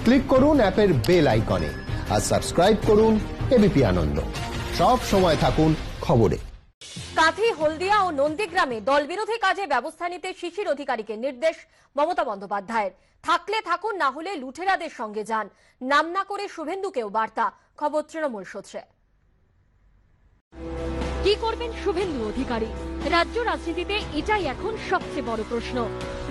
Click করুন অ্যাপের bell আইকনে আর সাবস্ক্রাইব করুন এবিপি আনন্দ। সব সময় থাকুন খবরে। কাঁথি, হলদিয়া ও নন্দীগ্রামে দলবিরোধী কাজে ব্যবস্থা নিতে শিশির অধিকারীকে নির্দেশ মমতা বন্দ্যোপাধ্যায়ের। থাকলে থাকুন, না হলে লুঠেরাদের সঙ্গে যান। নাম না করে শুভেন্দুকেও বার্তা। খবর তৃণমূল সূত্রে। কি করবেন শুভেন্দু অধিকারী? রাজ্য রাজনীতিতে এটাই এখন সবচেয়ে বড় প্রশ্ন।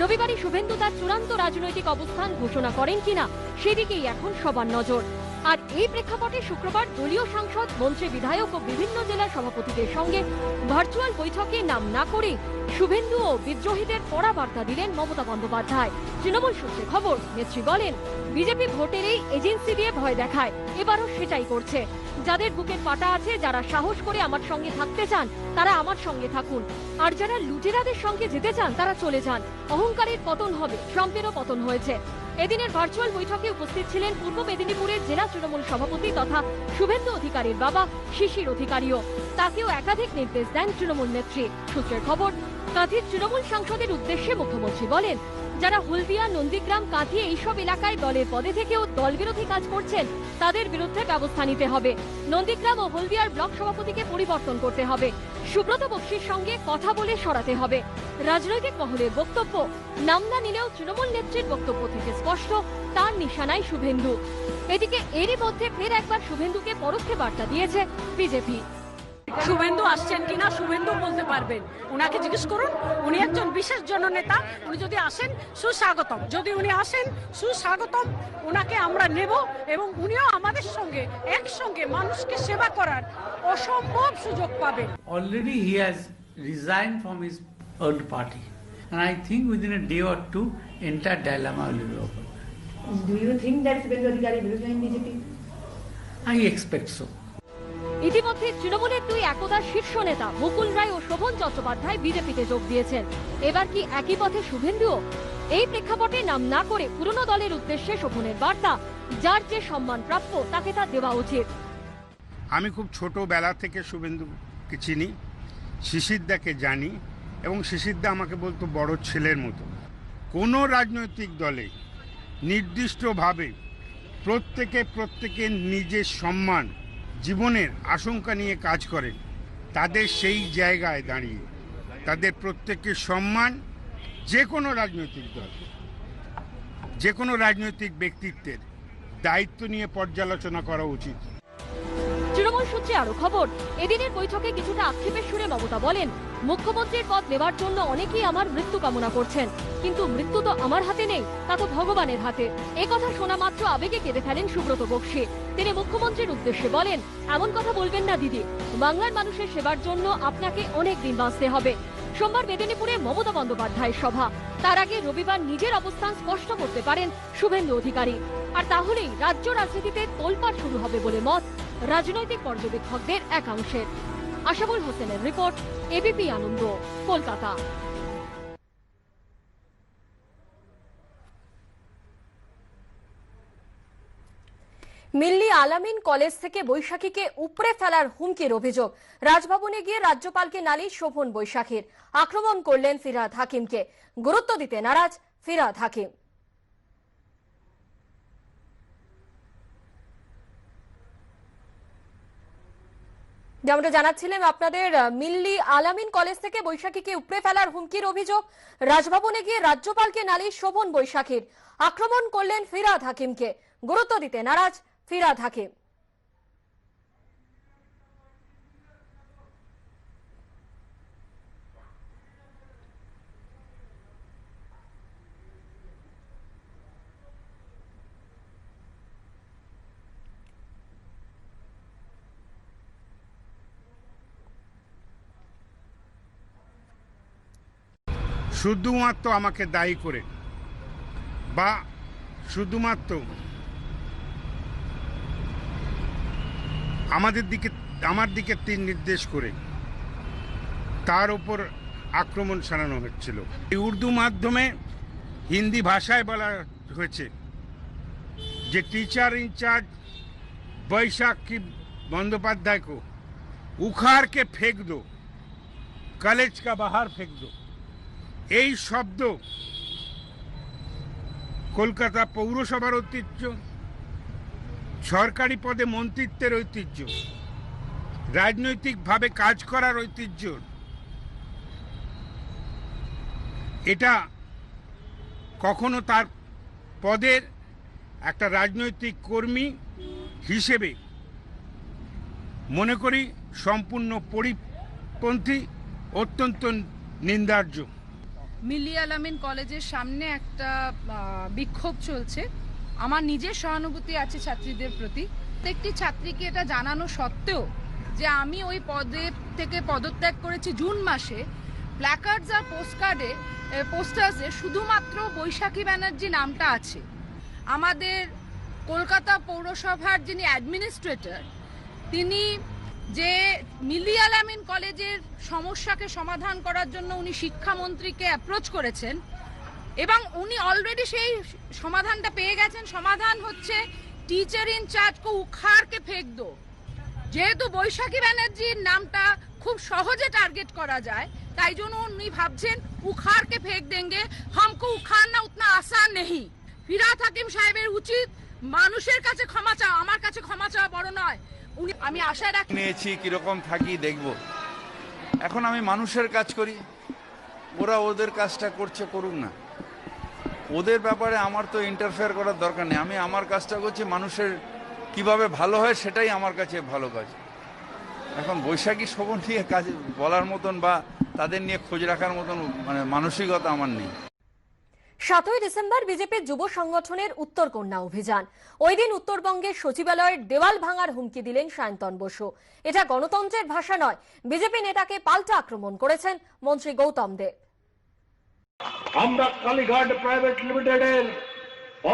রবিবারই শুভেন্দু তার চূড়ান্ত রাজনৈতিক অবস্থান ঘোষণা করেন কিনা সেদিকেই এখন সবার নজর। আর এই প্রেক্ষাপটে শুক্রবার দলীয় সাংসদ, মন্ত্রী, বিধায়ক ও বিভিন্ন জেলার সভাপতিদের সঙ্গে ভার্চুয়াল বৈঠকে নাম না করে শুভেন্দু ও বিদ্রোহীদের কড়া বার্তা দিলেন মমতা বন্দ্যোপাধ্যায়। তৃণমূল সূত্রে খবর, নেত্রী বলেন, বিজেপি ভোটের এই এজেন্সি দিয়ে ভয় দেখায়, এবারও সেটাই করছে। যাদের বুকের পাটা আছে, যারা সাহস করে আমার সঙ্গে থাকতে চান, তারা আমার সঙ্গে থাকুন। আর যারা লুটেরাদের সঙ্গে যেতে চান, তারা চলে যান। অহংকারের পতন হবে, ট্রাম্পেরও পতন হয়েছে। এদিনের ভার্চুয়াল বৈঠকে উপস্থিত ছিলেন পূর্ব মেদিনীপুরের জেলা তৃণমূল সভাপতি তথা শুভেন্দু অধিকারীর বাবা শিশির অধিকারীও। তাকেও একাধিক নির্দেশ দেন তৃণমূল নেত্রী। সূত্রের খবর, কাঁথির তৃণমূল সাংসদের উদ্দেশ্যে মুখ্যমন্ত্রী বলেন, যারা হলদিয়া, নন্দীগ্রাম, কাঁথি এইসব এলাকায় দলের পদে থেকেও দলবিরোধী কাজ করছেন, তাদের বিরুদ্ধে ব্যবস্থা নিতে হবে। নন্দীগ্রাম ও হলদিয়ার ব্লক সভাপতিকে পরিবর্তন করতে হবে। সুব্রত বক্সির সঙ্গে কথা বলে সরাতে হবে। রাজনৈতিক মহলের বক্তব্য, নাম না নিলেও তৃণমূল নেত্রীর বক্তব্য থেকে স্পষ্ট, তার নিশানায় শুভেন্দু। এদিকে এরই মধ্যে ফের একবার শুভেন্দুকে পরোক্ষে বার্তা দিয়েছে বিজেপি। শুভেন্দু আসছেন কিনা শুভেন্দু বলতে পারবেন, ওনাকে জিজ্ঞেস করুন। উনি একজন বিশেষ জননেতা, উনি যদি আসেন সুস্বাগতম, যদি উনি আসেন সুস্বাগতম, ওনাকে আমরা নেব এবং উনিও আমাদের সঙ্গে একসঙ্গে মানুষকে সেবা করার অসম্ভব সুযোগ পাবেন। Already he has resigned from his old party and I think within a day or two entire dilemma will be over. Do you think that Subhendu Adhikari will join BJP? I expect so. ইতিমধ্যে তৃণমূলের দুই একদা শীর্ষ নেতা মুকুল রায় ও শোভন চট্টোপাধ্যায় বিজেপিতে যোগ দিয়েছেন। এবার কি একই পথে শুভেন্দুও? এই প্রেক্ষাপটে নাম না করে পুরনো দলের উদ্দেশ্যে শোভনের বার্তা, যার যে সম্মান প্রাপ্য তাকে তা দেওয়া উচিত। আমি খুব ছোটবেলা থেকে শুভেন্দুকে চিনি, শিশিরদাকে জানি এবং শিশিরদা আমাকে বলতো বড় ছেলের মতো। কোনো রাজনৈতিক দলে নির্দিষ্টভাবে প্রত্যেকের নিজের সম্মান, জীবনের আশঙ্কা নিয়ে কাজ করেন, তাদের সেই জায়গায় দাঁড়িয়ে তাদের প্রত্যেকের সম্মান যে কোনো রাজনৈতিক দল, যে কোনো রাজনৈতিক ব্যক্তিত্বের দায়িত্ব নিয়ে পর্যালোচনা করা উচিত। তৃণমূল সূত্রে আরো খবর, এদিনের বৈঠকে কিছুটা আক্ষেপের সুরে মমতা বলেন, মুখ্যমন্ত্রীর পদ নেবার জন্য অনেকেই আমার মৃত্যু কামনা করছেন, কিন্তু মৃত্যু তো আমার হাতে নেই, তা তো ভগবানের হাতে। একথা শোনা মাত্র আবেগে কেঁদে ফেলেন সুব্রত বক্সী। তিনি মুখ্যমন্ত্রীর উদ্দেশ্যে বলেন, এমন কথা বলবেন না দিদি, বাংলার মানুষের সেবার জন্য আপনাকে অনেক দিন বাঁচতে হবে। সোমবার মেদিনীপুরে মমতা বন্দ্যোপাধ্যায়ের সভা, তার আগে রবিবার নিজের অবস্থান স্পষ্ট করতে পারেন শুভেন্দু অধিকারী। আর তাহলেই রাজ্য রাজনীতিতে তোলপাড় শুরু হবে বলে মত রাজনৈতিক পর্যবেক্ষকদের একাংশের। আশাবুল হোসেনের রিপোর্ট, এবিপি আনন্দ, কলকাতা। মিল্লি আলামিন কলেজ থেকে বৈশাখীকে উপড়ে ফেলার হুমকির অভিযোগ। রাজভবনে গিয়ে রাজ্যপালকে নালিশ শোভন বৈশাখীর। আক্রমণ করলেন ফিরহাদ হাকিমকে। গুরুত্ব দিতে নারাজ ফিরহাদ হাকিম। যেমনটা জানাচ্ছিলেন আপনাদের, মিল্লি আলামিন কলেজ থেকে বৈশাখীকে উপড়ে ফেলার হুমকির অভিযোগ। রাজভবনে গিয়ে রাজ্যপালকে নালিশ শোভন বৈশাখীর। আক্রমণ করলেন ফিরহাদ হাকিমকে। গুরুত্ব দিতে নারাজ ফিরহাদ হাকিম। শুধুমাত্র আমাকে দায়ী করে বা শুধুমাত্র আমার দিকে তীর নির্দেশ করে তার উপর আক্রমণ চালানো হচ্ছিল। এই উর্দু মাধ্যমে হিন্দি ভাষায় বলা হয়েছে যে टीचर इंचार्ज बैशाखी बंदोपाध्याय को उखाड़ के फेंक दो, कॉलेज का बाहर फेंक दो। এই শব্দ কলকাতা পৌরসভার ঐতিহ্য, সরকারি পদে মন্ত্রিত্বের ঐতিহ্য, রাজনৈতিকভাবে কাজ করার ঐতিহ্য, এটা কখনো তার পদের একটা রাজনৈতিক কর্মী হিসেবে মনে করি সম্পূর্ণ পরিপন্থী, অত্যন্ত নিন্দার্য। মিলিয়া আলামিন কলেজের সামনে একটা বিক্ষোভ চলছে। আমার নিজের সহানুভূতি আছে ছাত্রীদের প্রতি। প্রত্যেকটি ছাত্রীকে এটা জানানো সত্ত্বেও যে আমি ওই পদে থেকে পদত্যাগ করেছি জুন মাসে, প্ল্যাকার্ডস আর পোস্টার্সে শুধুমাত্র বৈশাখী ব্যানার্জি নামটা আছে। আমাদের কলকাতা পৌরসভার যিনি অ্যাডমিনিস্ট্রেটর, তিনি যে মিলিয়া আলামিন কলেজের সমস্যাকে সমাধান করার জন্য উনি শিক্ষামন্ত্রীকে অ্যাপ্রোচ করেছেন এবং উনি অলরেডি সেই সমাধানটা পেয়ে গেছেন। সমাধান হচ্ছে টিচার ইন চার্জ কো উখাড় কে ফেক দো। যেহেতু বৈশাখী ব্যানার্জির নামটা খুব সহজে টার্গেট করা যায়, তাই জন্য উনি ভাবছেন উখাড় কে ফেক দেंगे, हमको उखाड़ना उतना आसान नहीं। ফিরহাদ হাকিম সাহেবের উচিত মানুষের কাছে ক্ষমা চাওয়া, আমার কাছে ক্ষমা চাওয়া বড় নয়। আমি আশা রাখি নিয়েছি কিরকম থাকি দেখব। এখন আমি মানুষের কাজ করি, ওরা ওদের কাজটা করছে, করুক না। ওদের ব্যাপারে আমার তো ইন্টারফেয়ার করার দরকার নেই। আমি আমার কাজটা করছি, মানুষের কিভাবে ভালো হয় সেটাই আমার কাছে ভালো কাজ। এখন বৈশাখী শোভন নিয়ে কাজ বলার মতন বা তাদের নিয়ে খোঁজ রাখার মতন মানে মানসিকতা আমার নেই। 7ই ডিসেম্বর বিজেপির যুব সংগঠনের উত্তরকন্যা অভিযান। ওই দিন উত্তরবঙ্গের সচিবালয়ের দেওয়াল ভাঙার হুমকি দিলেন সায়ন্তন বসু। এটা গণতন্ত্রের ভাষা নয়। বিজেপি নেতাকে পাল্টা আক্রমণ করেছেন মন্ত্রী গৌতম দেব। আমরা কালীঘাট প্রাইভেট লিমিটেডের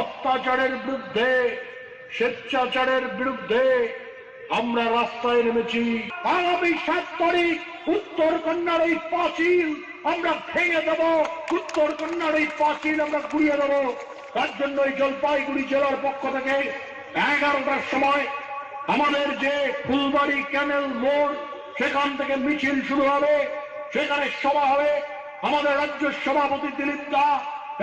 অত্যাচারের বিরুদ্ধে, স্বেচ্ছাচারের বিরুদ্ধে আমরা রাস্তায় নেমেছি। আগামী 7 তারিখ উত্তরকন্যার এই পাঁচিল আমরা ভেঙে দেব, উত্তরকন্যার এই পাঁচিল আমরা গুড়িয়ে দেব। তার জন্য এই জলপাইগুড়ি জেলার পক্ষ থেকে 11টার সময় আমাদের যে ফুলবাড়ি ক্যানেল মোড়, সেখান থেকে মিছিল শুরু হবে। সেখানে সভা হবে। আমাদের রাজ্য সভাপতি দিলীপ দা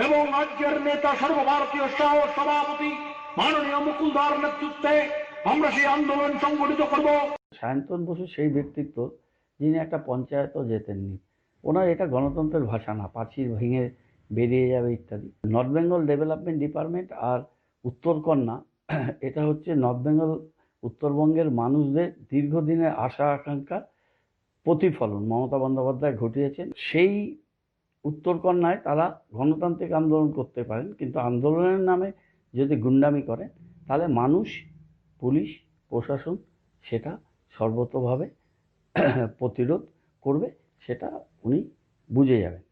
এবং রাজ্যের নেতা সর্বভারতীয় সহ সভাপতি মাননীয় মুকুল দার নেতৃত্বে আমরা সেই আন্দোলন সংগঠিত করব। সায়ন্তন বসু সেই ব্যক্তিত্ব যিনি একটা পঞ্চায়েতও জেতেননি। ওনার এটা গণতন্ত্রের ভাষা না, পাঁচিল ভেঙে বেরিয়ে যাবে ইত্যাদি। নর্থ বেঙ্গল ডেভেলপমেন্ট ডিপার্টমেন্ট আর উত্তরকন্যা, এটা হচ্ছে নর্থ বেঙ্গল উত্তরবঙ্গের মানুষদের দীর্ঘদিনের আশা আকাঙ্ক্ষা প্রতিফলন মমতা বন্দ্যোপাধ্যায় ঘটিয়েছেন। সেই উত্তরকন্যায় তারা গণতান্ত্রিক আন্দোলন করতে পারেন, কিন্তু আন্দোলনের নামে যদি গুন্ডামি করেন তাহলে মানুষ, পুলিশ, প্রশাসন সেটা সর্বতোভাবে প্রতিরোধ করবে, সেটা উনি বুঝে যাবেন।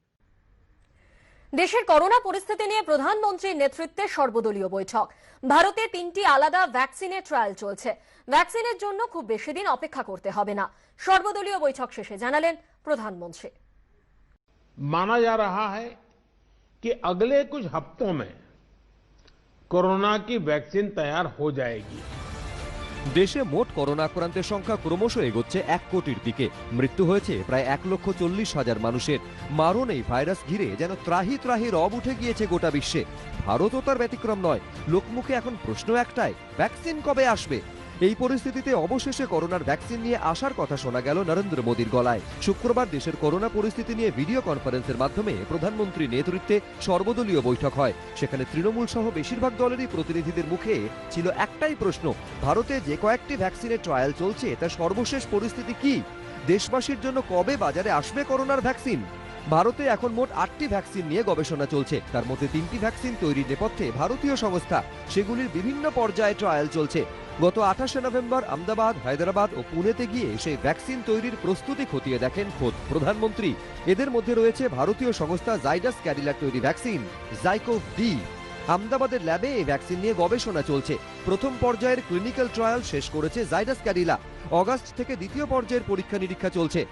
দেশের করোনা পরিস্থিতি নিয়ে প্রধানমন্ত্রীর নেতৃত্বে সর্বদলীয় বৈঠক। ভারতে 3টি আলাদা ভ্যাকসিনের ট্রায়াল চলছে। ভ্যাকসিনের জন্য খুব বেশি দিন অপেক্ষা করতে হবে না। সর্বদলীয় বৈঠক শেষে জানালেন প্রধানমন্ত্রী। माना जा रहा है कि अगले कुछ हफ्तों में कोरोना की वैक्सीन तैयार हो जाएगी। দেশে মোট করোনা আক্রান্তের সংখ্যা ক্রমশ এগোচ্ছে 1 কোটির দিকে। মৃত্যু হয়েছে প্রায় 1,40,000 মানুষের। মারণ এই ভাইরাস ঘিরে যেন ত্রাহি ত্রাহি রব উঠে গিয়েছে গোটা বিশ্বে। ভারতও তার ব্যতিক্রম নয়। লোকমুখে এখন প্রশ্ন একটাই, ভ্যাকসিন কবে আসবে? এই পরিস্থিতিতে অবশেষে করোনার ভ্যাকসিন নিয়ে আসার কথা শোনা গেল নরেন্দ্র মোদীর গলায়। শুক্রবার দেশের করোনা পরিস্থিতি নিয়ে ভিডিও কনফারেন্সের মাধ্যমে প্রধানমন্ত্রীর নেতৃত্বে সর্বদলীয় বৈঠক হয়। সেখানে তৃণমূল সহ বেশিরভাগ দলেরই প্রতিনিধিদের মুখে ছিল একটাই প্রশ্ন, ভারতে যে কয়েকটি ভ্যাকসিনের ট্রায়াল চলছে তার সর্বশেষ পরিস্থিতি কি? দেশবাসীর জন্য কবে বাজারে আসবে করোনার ভ্যাকসিন? ভারতে এখন মোট 8টি ভ্যাকসিন নিয়ে গবেষণা চলছে। তার মধ্যে 3টি ভ্যাকসিন তৈরির নেপথ্যে ভারতীয় সংস্থা, সেগুলির বিভিন্ন পর্যায়ে ট্রায়াল চলছে। গত 28শে নভেম্বর আহমেদাবাদ, হায়দ্রাবাদ ও পুনেতে গিয়ে সেই ভ্যাকসিন তৈরির প্রস্তুতি খতিয়ে দেখেন খোদ প্রধানমন্ত্রী। এদের মধ্যে রয়েছে ভারতীয় সংস্থা জাইডাস ক্যাডিলার তৈরি ভ্যাকসিন জাইকোভ-ডি। আহমেদাবাদের ল্যাবে এই ভ্যাকসিন নিয়ে গবেষণা চলছে। প্রথম পর্যায়ের ক্লিনিক্যাল ট্রায়াল শেষ করেছে জাইডাস ক্যাডিলা। অগাস্ট থেকে দ্বিতীয় পর্যায়ের পরীক্ষা নিরীক্ষা চলছে।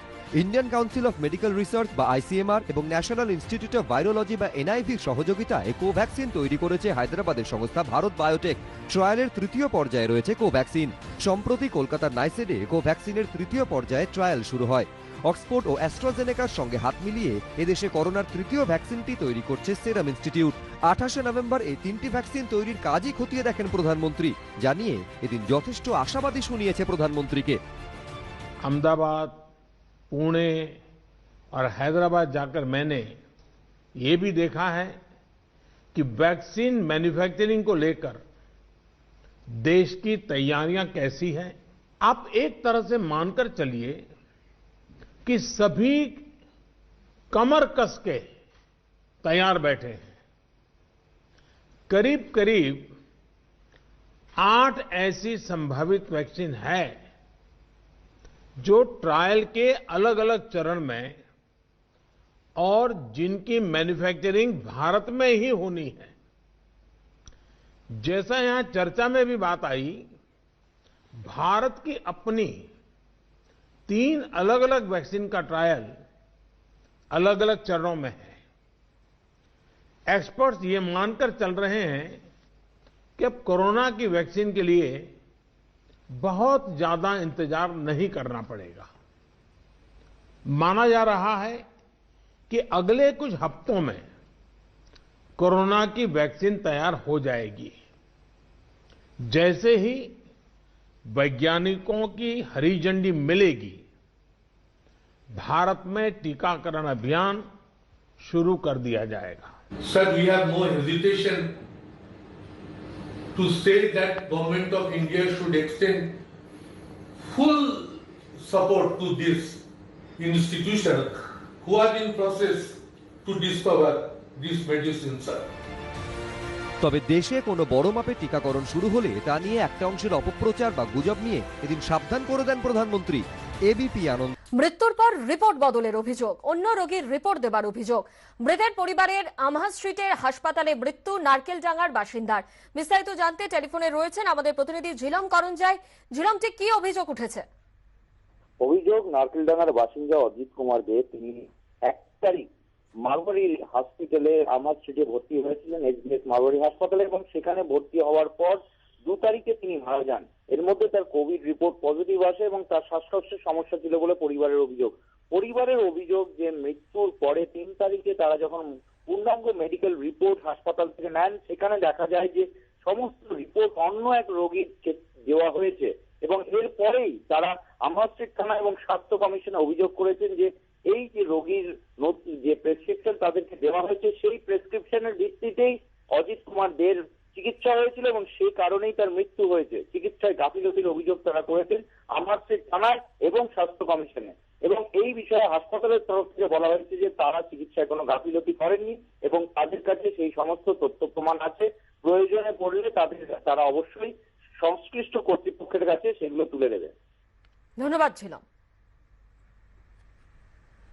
Indian council of medical research বা ICMR এবং ন্যাশনাল ইনস্টিটিউট অফ ভাইরোলজি বা NIVর সহযোগিতায় কোভ্যাক্সিন তৈরি করেছে হায়দ্রাবাদের সংস্থা ভারত বায়োটেক। ট্রায়ালের তৃতীয় পর্যায়ে রয়েছে কোভ্যাক্সিন। সম্প্রতি কলকাতার নাইসেডে কোভ্যাক্সিনের তৃতীয় পর্যায়ে ট্রায়াল শুরু হয়। অক্সফোর্ড ও অ্যাস্ট্রাজেনেকার সঙ্গে হাত মিলিয়ে এদেশে করোনার তৃতীয় ভ্যাকসিনটি তৈরি করছে সেরাম ইনস্টিটিউট। 28 নভেম্বর এই 3টি ভ্যাকসিন তৈরির কাজই খতিয়ে দেখেন প্রধানমন্ত্রী, জানিয়ে এদিন যথেষ্ট আশাবাদী শুনিয়েছে প্রধানমন্ত্রীকে। अहमदाबाद, पुणे और हैदराबाद जाकर मैंने ये भी देखा है कि वैक्सीन मैन्युफैक्चरिंग को लेकर देश की तैयारियां कैसी हैं। आप एक तरह से मानकर चलिए कि सभी कमर कस के तैयार बैठे हैं। करीब करीब 8 ऐसी संभावित वैक्सीन है जो ट्रायल के अलग अलग चरण में और जिनकी मैन्युफैक्चरिंग भारत में ही होनी है। जैसा यहां चर्चा में भी बात आई, भारत की अपनी 3 अलग अलग वैक्सीन का ट्रायल अलग अलग चरणों में है। एक्सपर्ट्स ये मानकर चल रहे हैं कि अब कोरोना की वैक्सीन के लिए बहुत ज्यादा इंतजार नहीं करना पड़ेगा। माना जा रहा है कि अगले कुछ हफ्तों में कोरोना की वैक्सीन तैयार हो जाएगी। जैसे ही वैज्ञानिकों की हरी झंडी मिलेगी, भारत में टीकाकरण अभियान शुरू कर दिया जाएगा। Sir, we have no hesitation to say that Government of India should extend full support to this institution who are in process to discover this medicine, sir. তবে দেশে কোনো বড় মাপের টিকাকরণ শুরু হলে তা নিয়ে একটা অংশের অপপ্রচার বা গুজব নিয়ে এদিন সাবধান করে দেন প্রধানমন্ত্রী। এবিপি আনন্দ। মৃত্যুর পর রিপোর্ট বদলের অভিযোগ, অন্য রোগীর রিপোর্ট দেবার অভিযোগ। মৃতের পরিবারের আমহা স্ট্রিটের হাসপাতালে মৃত্যু নারকেলডাঙ্গার বাসিন্দার। বিস্তারিত জানতে টেলিফোনে রয়েছেন আমাদের প্রতিনিধি ঝিলম করঞ্জাই। ঝিলম, ঠিক কি অভিযোগ উঠেছে? অভিযোগ, নারকেলডাঙ্গার বাসিন্দা অজিত কুমার দে, তিনি 1 তারিখ মারবাড়ি হসপিটালে আমহা স্ট্রিটে ভর্তি হয়েছিলেন, এসবিএস মারবাড়ি হাসপাতালে, এবং সেখানে ভর্তি হওয়ার পর 2 তারিখে তিনি মারা যান। এর মধ্যে তার কোভিড রিপোর্ট পজিটিভ আসে এবং তার শ্বাসকষ্টের সমস্যা ছিল বলে পরিবারের অভিযোগ। পরিবারের অভিযোগ যে মৃত্যুর পরে 3 তারিখে তারা যখন পূর্ণাঙ্গ মেডিকেল রিপোর্ট হাসপাতাল থেকে নেন, সেখানে দেখা যায় যে সমস্ত রিপোর্ট অন্য এক রোগীকে দেওয়া হয়েছে এবং এরপরেই তারা আমহা স্ট্রিট থানা এবং স্বাস্থ্য কমিশনে অভিযোগ করেছেন যে এই যে রোগীর যে প্রেসক্রিপশন তাদেরকে দেওয়া হয়েছে, সেই প্রেসক্রিপশনের ভিত্তিতেই অজিত কুমার দের চিকিৎসা হয়েছিল এবং সেই কারণেই তার মৃত্যু হয়েছে। চিকিৎসায় গাফিলতির অভিযোগ তারা করেছেন আমহা স্ট্রিট থানায় এবং স্বাস্থ্য কমিশনে, এবং এই বিষয়ে হাসপাতালের তরফ থেকে বলা হয়েছে যে তারা চিকিৎসায় কোনো গাফিলতি করেননি এবং তাদের কাছে সেই সমস্ত তথ্য প্রমাণ আছে। প্রয়োজনে পড়লে তারা অবশ্যই সংশ্লিষ্ট কর্তৃপক্ষের কাছে সেগুলো তুলে দেবে। ধন্যবাদ ঝিলম।